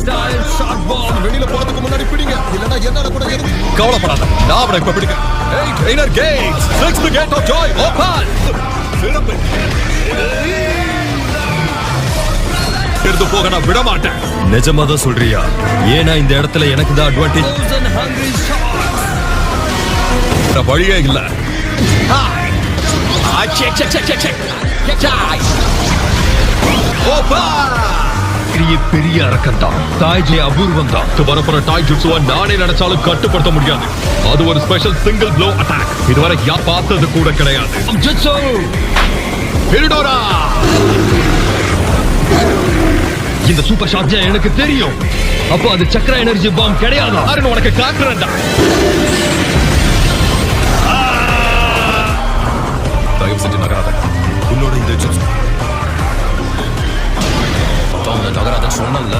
Style shot பால் வெளியில போறதுக்கு முன்னாடி பிடிங்க, இல்லனா என்னால கூட எதுவும். கவலைப்படாத, நான் அவனை இப்ப பிடிக்கிறேன். Hey trainer Gates, fix the gate of joy, open. சிறப்பு. இருந்து போக நான் விட மாட்டேன். நிஜமா தான் சொல்றியா? ஏன்னா இந்த இடத்துல எனக்கு தான் அட்வான்டேஜ். வழியே இல்ல. பெரிய அரக்கன் தான். தாய்ஜி அபூர்வம் தான். வரப்போற டாய் ஜுட்சுவா நானே நினைச்சாலும் கட்டுப்படுத்த முடியாது. அது ஒரு ஸ்பெஷல் சிங்கிள் ப்ளோ அட்டாக். இதுவரை யார் பார்த்தது கூட கிடையாது. ஜுட்சு ஹில்டோரா, இந்த சூப்பர் ஷாட் எனக்கு தெரியும். அப்போ அது சக்ரா எனர்ஜி பாம் கிடையாதா? அருண் உனக்கு காக்குறேன்டா. தயவு செஞ்சு நகராத. உன்னோட இந்த ஜுட்சு நகராத சொன்னல.